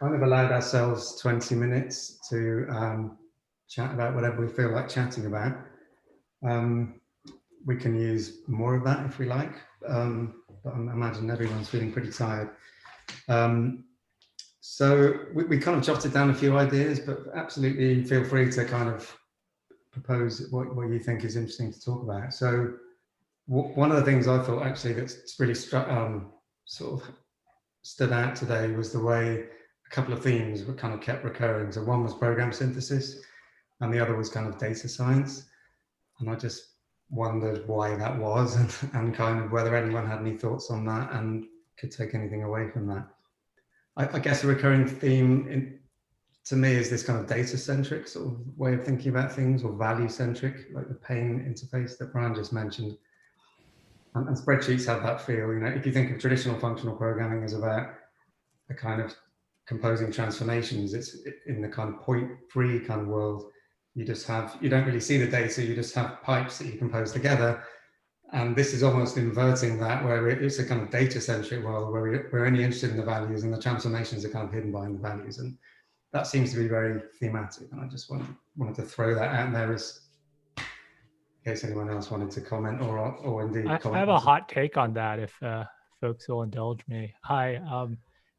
kind of allowed ourselves 20 minutes to chat about whatever we feel like chatting about. We can use more of that if we like, but I imagine everyone's feeling pretty tired. So we kind of jotted down a few ideas, but absolutely feel free to kind of propose what you think is interesting to talk about. So one of the things I thought actually that's really sort of stood out today was the way a couple of themes were kind of kept recurring. So one was program synthesis and the other was kind of data science. And I just wondered why that was and kind of whether anyone had any thoughts on that and could take anything away from that. I guess a recurring theme to me is this kind of data-centric sort of way of thinking about things, or value-centric, like the pain interface that Brian just mentioned. And spreadsheets have that feel. You know, if you think of traditional functional programming as about a kind of composing transformations, it's in the kind of point-free kind of world. You don't really see the data, you just have pipes that you compose together. And this is almost inverting that, where it's a kind of data-centric world where we're only interested in the values and the transformations are kind of hidden behind the values. And that seems to be very thematic. And I just wanted to throw that out there as in case anyone else wanted to comment or indeed comment. I have a hot take on that if folks will indulge me. Hi.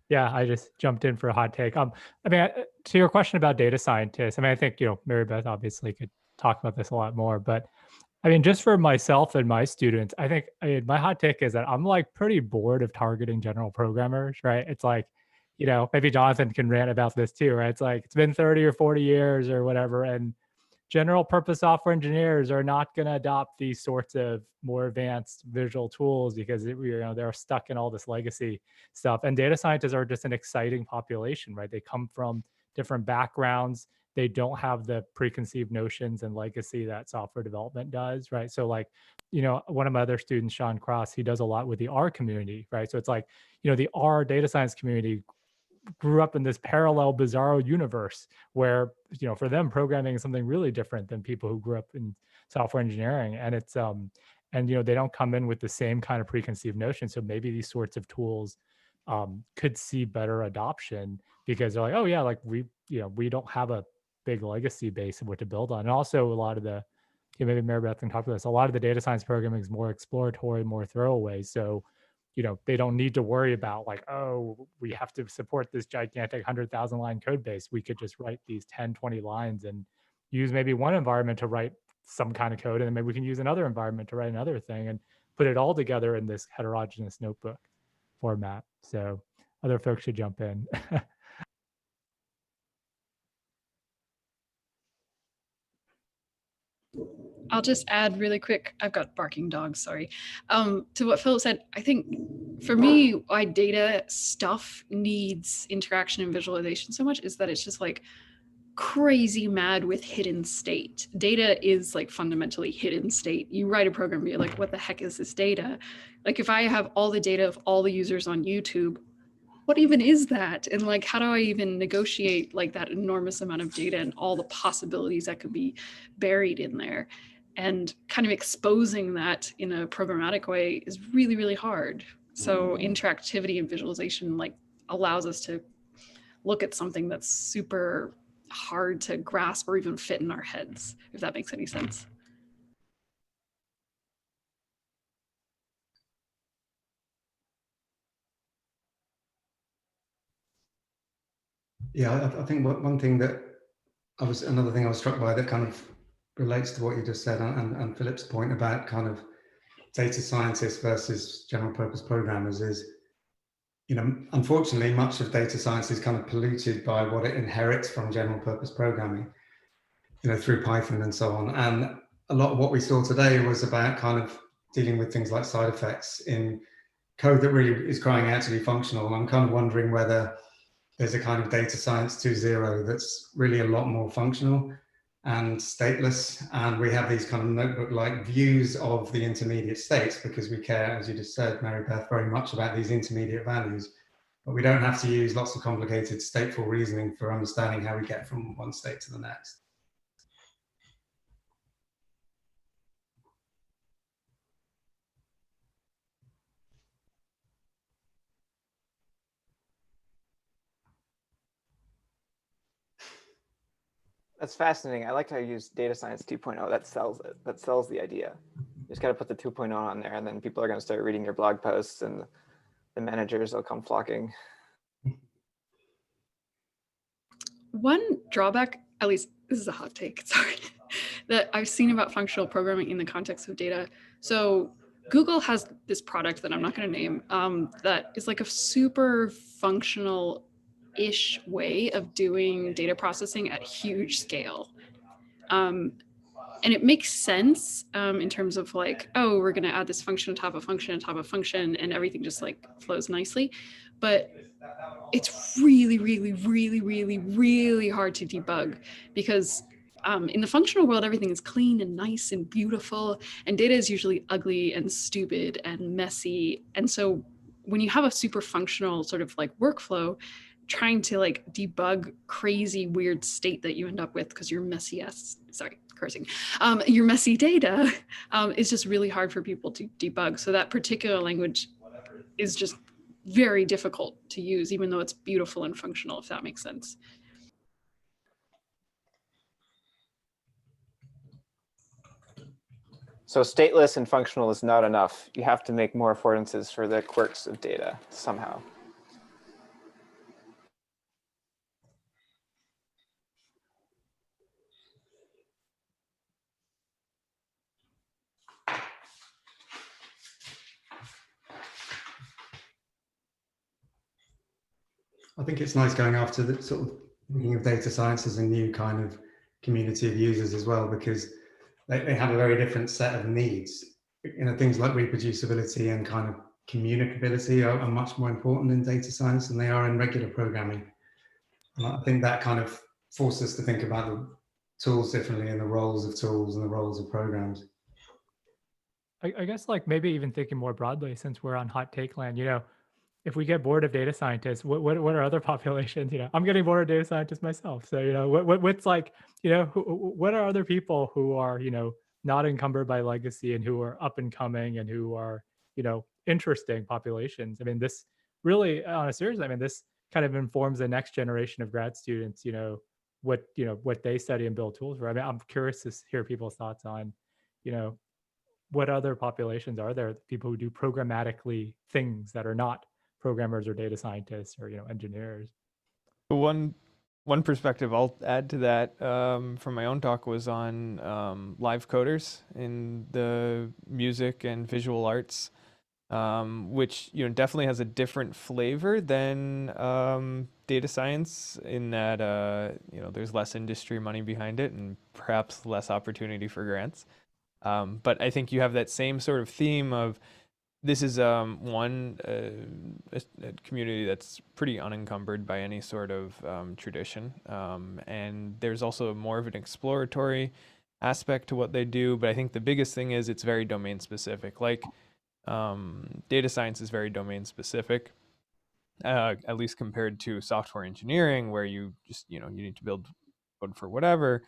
Yeah, I just jumped in for a hot take. I mean, to your question about data scientists, I mean, I think, Mary Beth obviously could talk about this a lot more, but I mean, just for myself and my students, I think my hot take is that I'm like pretty bored of targeting general programmers, right? It's like, maybe Jonathan can rant about this too, right? It's like, it's been 30 or 40 years or whatever, and general purpose software engineers are not going to adopt these sorts of more advanced visual tools because they're stuck in all this legacy stuff. And data scientists are just an exciting population, right? They come from different backgrounds. They don't have the preconceived notions and legacy that software development does, right? So like, one of my other students, Sean Cross, he does a lot with the R community, right? So it's like, the R data science community grew up in this parallel bizarro universe where, for them, programming is something really different than people who grew up in software engineering. And it's, they don't come in with the same kind of preconceived notion. So maybe these sorts of tools could see better adoption because they're like, oh yeah, like we don't have a big legacy base of what to build on. And also a lot of the, maybe Mary Beth can talk about this, a lot of the data science programming is more exploratory, more throwaway. So they don't need to worry about like, oh, we have to support this gigantic 100,000 line code base. We could just write these 10, 20 lines and use maybe one environment to write some kind of code. And then maybe we can use another environment to write another thing and put it all together in this heterogeneous notebook format. So other folks should jump in. I'll just add really quick. I've got barking dogs, sorry. To what Philip said, I think for me, why data stuff needs interaction and visualization so much is that it's just like crazy mad with hidden state. Data is like fundamentally hidden state. You write a program, and you're like, what the heck is this data? Like if I have all the data of all the users on YouTube, what even is that? And like, how do I even negotiate like that enormous amount of data and all the possibilities that could be buried in there? And kind of exposing that in a programmatic way is really, really hard. So interactivity and visualization like allows us to look at something that's super hard to grasp or even fit in our heads, if that makes any sense. Yeah, I think one thing another thing I was struck by that kind of relates to what you just said and Philip's point about kind of data scientists versus general purpose programmers is, unfortunately, much of data science is kind of polluted by what it inherits from general purpose programming, through Python and so on. And a lot of what we saw today was about kind of dealing with things like side effects in code that really is crying out to be functional. And I'm kind of wondering whether there's a kind of data science 2.0 that's really a lot more functional and stateless. And we have these kind of notebook-like views of the intermediate states because we care, as you just said, Mary Beth, very much about these intermediate values. But we don't have to use lots of complicated stateful reasoning for understanding how we get from one state to the next. That's fascinating. I like how you use data science 2.0. That sells it. That sells the idea. You just got to put the 2.0 on there, and then people are going to start reading your blog posts, and the managers will come flocking. One drawback, at least this is a hot take, sorry, that I've seen about functional programming in the context of data. So Google has this product that I'm not going to name that is like a super functional-ish way of doing data processing at huge scale. And it makes sense in terms of like, oh, we're going to add this function on top of function on top of function, and everything just like flows nicely. But it's really, really, really, really, really hard to debug because in the functional world, everything is clean and nice and beautiful, and data is usually ugly and stupid and messy. And so when you have a super functional sort of like workflow, trying to like debug crazy weird state that you end up with because you're messy ass, sorry, cursing, your messy data is just really hard for people to debug. So that particular language is just very difficult to use, even though it's beautiful and functional, if that makes sense. So stateless and functional is not enough. You have to make more affordances for the quirks of data somehow. I think it's nice going after the sort of thinking of data science as a new kind of community of users as well, because they have a very different set of needs. You know, things like reproducibility and kind of communicability are much more important in data science than they are in regular programming. And I think that kind of forces us to think about the tools differently and the roles of tools and the roles of programs. I guess like maybe even thinking more broadly, since we're on hot take land, you know, if we get bored of data scientists, what are other populations? You know, I'm getting bored of data scientists myself. So, you know, what's like, you know, what are other people who are, you know, not encumbered by legacy and who are up and coming and who are, you know, interesting populations? I mean, this really, on a serious, I mean, this kind of informs the next generation of grad students, you know, what they study and build tools for. I mean, I'm curious to hear people's thoughts on, you know, what other populations are there, people who do programmatically things that are not programmers or data scientists or, you know, engineers. One perspective I'll add to that from my own talk was on live coders in the music and visual arts, which, you know, definitely has a different flavor than data science in that you know, there's less industry money behind it and perhaps less opportunity for grants. But I think you have that same sort of theme of this is one a community that's pretty unencumbered by any sort of tradition, and there's also more of an exploratory aspect to what they do. But I think the biggest thing is it's very domain specific. Like data science is very domain specific, at least compared to software engineering, where you just, you know, you need to build code for whatever.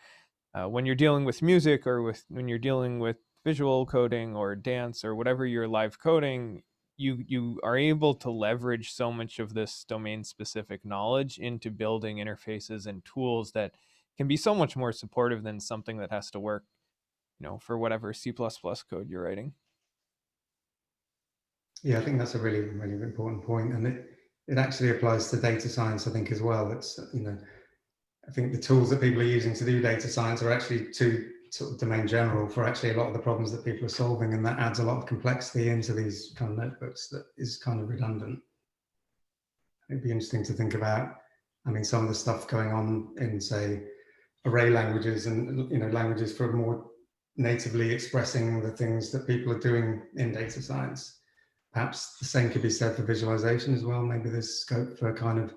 When you're dealing with music or when you're dealing with visual coding or dance or whatever you're live coding, you are able to leverage so much of this domain specific knowledge into building interfaces and tools that can be so much more supportive than something that has to work, you know, for whatever C++ code you're writing. Yeah, I think that's a really, really important point, and it actually applies to data science, I think, as well. It's, you know, I think the tools that people are using to do data science are actually too sort of domain general for actually a lot of the problems that people are solving, and that adds a lot of complexity into these kind of notebooks that is kind of redundant. It'd be interesting to think about, I mean, some of the stuff going on in, say, array languages and, you know, languages for more natively expressing the things that people are doing in data science. Perhaps the same could be said for visualization as well. Maybe there's scope for kind of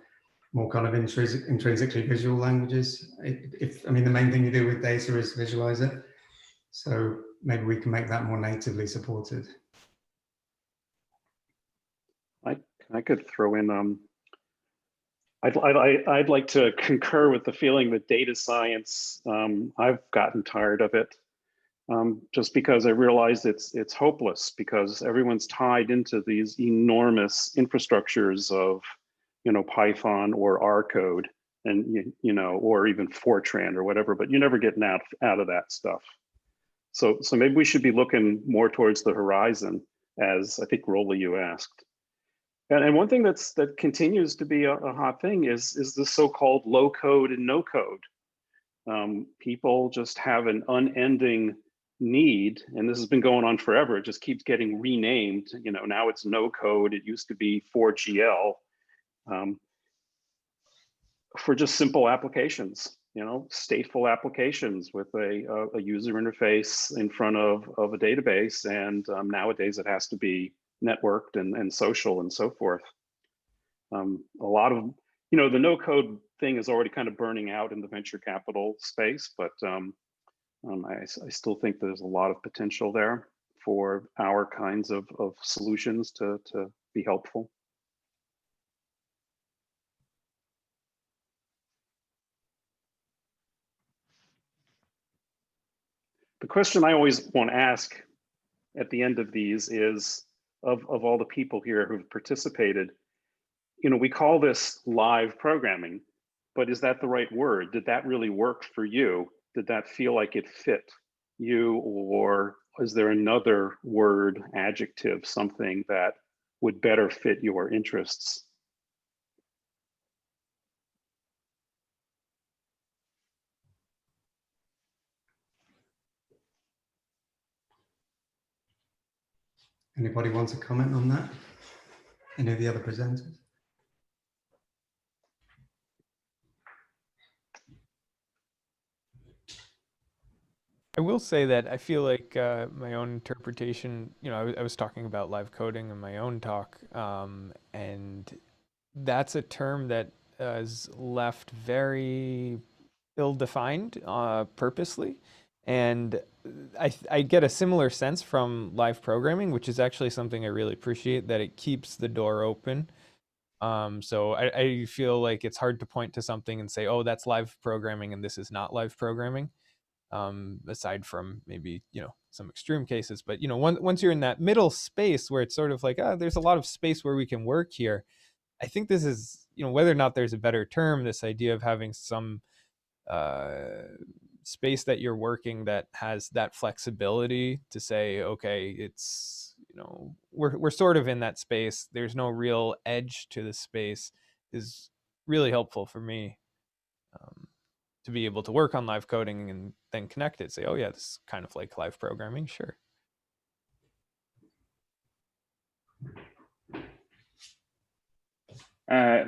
more kind of intrinsically visual languages. I mean, the main thing you do with data is visualize it. So maybe we can make that more natively supported. I could throw in, I'd like to concur with the feeling that data science, I've gotten tired of it. Just because I realized it's hopeless, because everyone's tied into these enormous infrastructures of, you know, Python or R code, and you know, or even Fortran or whatever, but you're never getting out of that stuff. So maybe we should be looking more towards the horizon, as I think Rolly, you asked. And one thing that continues to be a hot thing is the so-called low code and no code. People just have an unending need, and this has been going on forever. It just keeps getting renamed. You know, now it's no code. It used to be 4GL, for just simple applications. You know, stateful applications with a user interface in front of a database, and nowadays it has to be networked and social and so forth. A lot of, you know, the no code thing is already kind of burning out in the venture capital space, but I still think there's a lot of potential there for our kinds of solutions to be helpful. The question I always want to ask at the end of these is, of all the people here who've participated, you know, we call this live programming, but is that the right word? Did that really work for you? Did that feel like it fit you, or is there another word, adjective, something that would better fit your interests? Anybody want to comment on that? Any of the other presenters? I will say that I feel like my own interpretation, you know, I was talking about live coding in my own talk, and that's a term that is left very ill-defined purposely. And I get a similar sense from live programming, which is actually something I really appreciate, that it keeps the door open. So I feel like it's hard to point to something and say, oh, that's live programming and this is not live programming. Aside from maybe, you know, some extreme cases, but, you know, once you're in that middle space where it's sort of like, there's a lot of space where we can work here. I think this is, you know, whether or not there's a better term, this idea of having some space that you're working that has that flexibility to say, okay, it's, you know, we're sort of in that space. There's no real edge to the space, is really helpful for me. To be able to work on live coding and then connect it, say, oh yeah, this is kind of like live programming, sure.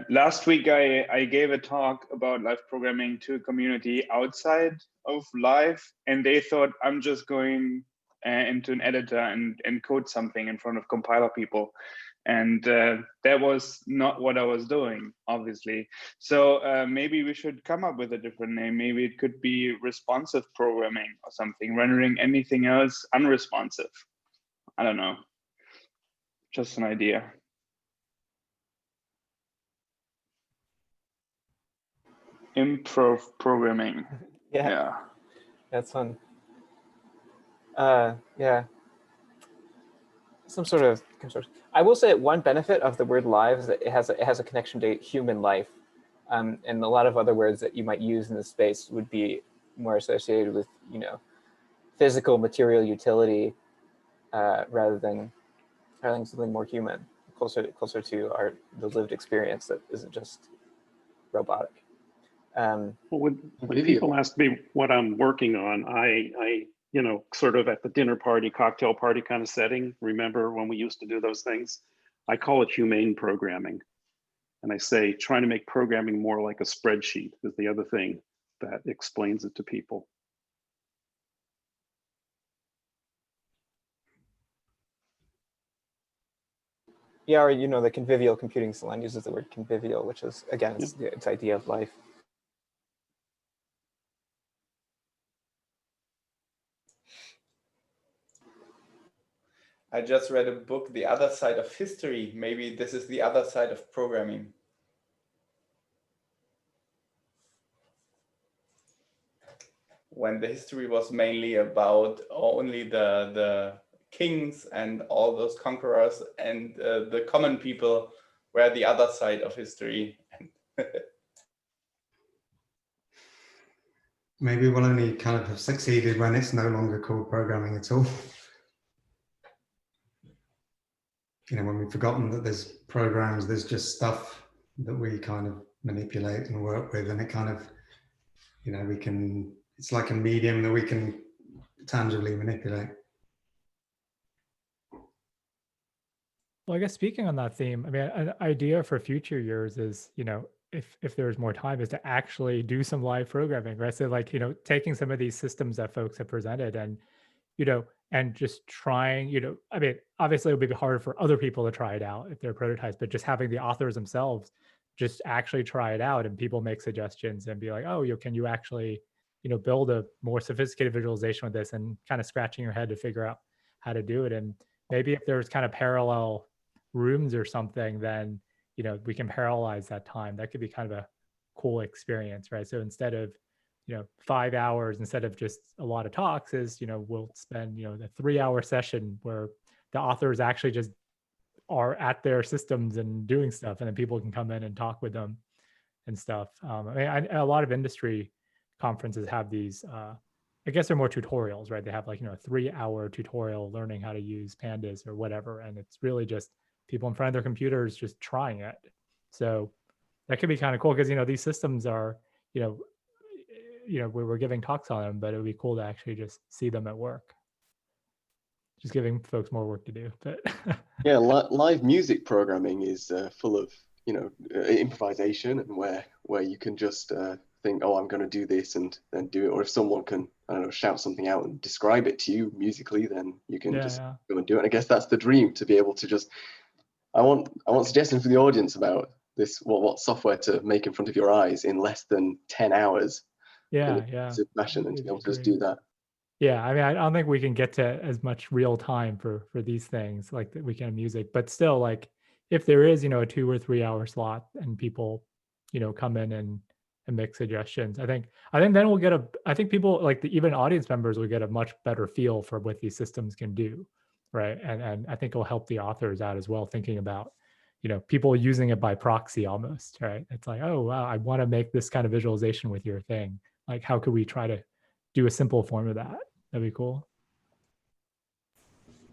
Last week, I gave a talk about live programming to a community outside of live, and they thought I'm just going into an editor and code something in front of compiler people. And that was not what I was doing, obviously. So maybe we should come up with a different name. Maybe it could be responsive programming or something, rendering anything else unresponsive. I don't know. Just an idea. Improv programming. Yeah, that's fun. Yeah. Some sort of. I will say one benefit of the word live is that it has a connection to human life, and a lot of other words that you might use in this space would be more associated with, you know, physical material utility rather than something more human, closer to the lived experience that isn't just robotic. Well, when people ask me what I'm working on, I you know, sort of at the dinner party, cocktail party kind of setting, remember when we used to do those things? I call it humane programming. And I say, trying to make programming more like a spreadsheet is the other thing that explains it to people. Yeah, or, you know, the convivial computing salon uses the word convivial, which is, again, it's idea of life. I just read a book, The Other Side of History. Maybe this is the other side of programming. When the history was mainly about only the kings and all those conquerors, and the common people were the other side of history. maybe we'll only kind of have succeeded when it's no longer called programming at all. You know, when we've forgotten that there's programs, there's just stuff that we kind of manipulate and work with, and it kind of, you know, it's like a medium that we can tangibly manipulate. Well, I guess speaking on that theme, I mean, an idea for future years is, you know, if there's more time, is to actually do some live programming, right? So like, you know, taking some of these systems that folks have presented and, you know, and just trying, you know, I mean, obviously it would be harder for other people to try it out if they're prototypes, but just having the authors themselves just actually try it out and people make suggestions and be like, oh, can you actually, you know, build a more sophisticated visualization with this, and kind of scratching your head to figure out how to do it. And maybe if there's kind of parallel rooms or something, then, you know, we can parallelize that time. That could be kind of a cool experience, right? So instead of, you know, 5 hours, instead of just a lot of talks, is, you know, we'll spend, you know, the 3-hour session where the authors actually just are at their systems and doing stuff, and then people can come in and talk with them and stuff. I mean, a lot of industry conferences have these, I guess they're more tutorials, right? They have like, you know, a 3-hour tutorial learning how to use pandas or whatever. And it's really just people in front of their computers just trying it. So that could be kind of cool, because, you know, these systems are, you know, we're giving talks on them, but it would be cool to actually just see them at work. Just giving folks more work to do. But yeah, live music programming is full of, you know, improvisation, and where you can just think, oh, I'm going to do this, and then do it. Or if someone can, I don't know, shout something out and describe it to you musically, then you can go and do it. And I guess that's the dream, to be able to just, I want suggestions from the audience about this, what software to make in front of your eyes in less than 10 hours. Yeah. Fashion, and to be able to just do that. Yeah, I mean, I don't think we can get to as much real time for these things like that we can in music, but still, like, if there is, you know, a 2 or 3 hour slot and people, you know, come in and make suggestions, I think then we'll get I think people, like even audience members, will get a much better feel for what these systems can do, right? And I think it'll help the authors out as well, thinking about, you know, people using it by proxy almost, right? It's like, oh, wow, I want to make this kind of visualization with your thing. Like, how could we try to do a simple form of that? That'd be cool.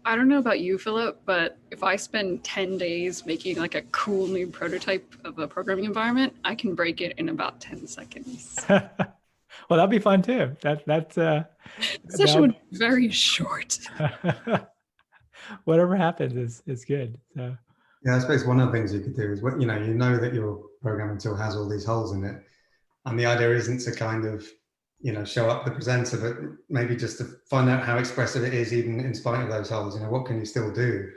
I don't know about you, Philip, but if I spend 10 days making like a cool new prototype of a programming environment, I can break it in about 10 seconds. Well, that'd be fun too. That's session would be very short. Whatever happens is good. So. Yeah, I suppose one of the things you could do is, you know that your programming tool has all these holes in it, and the idea isn't to kind of, you know, show up the presenter, but maybe just to find out how expressive it is, even in spite of those holes. You know, what can you still do?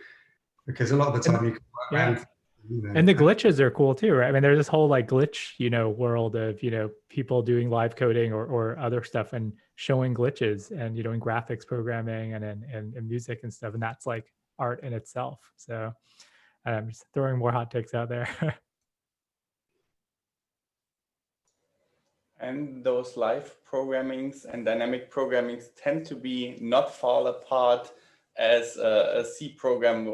Because a lot of the time you can work around. You know, and the glitches are cool too, right? I mean, there's this whole like glitch, you know, world of, you know, people doing live coding or other stuff and showing glitches, and, you know, in graphics programming and in music and stuff, and that's like art in itself. So I'm just throwing more hot takes out there. And those live programmings and dynamic programmings tend to be not fall apart as a C program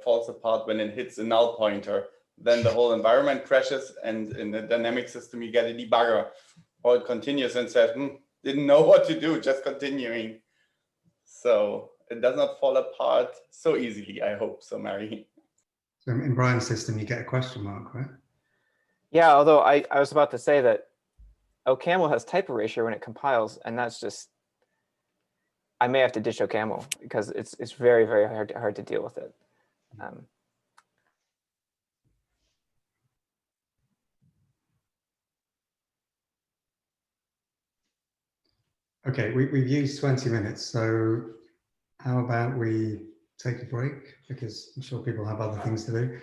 falls apart when it hits a null pointer. Then the whole environment crashes, and in the dynamic system, you get a debugger, or it continues and says, didn't know what to do, just continuing. So it does not fall apart so easily, I hope so, Mary. So in Brian's system, you get a question mark, right? Yeah, although I was about to say that OCaml has type erasure when it compiles, and that's just, I may have to ditch OCaml because it's very, very hard to deal with it. Okay, we've used 20 minutes, so how about we take a break, because I'm sure people have other things to do.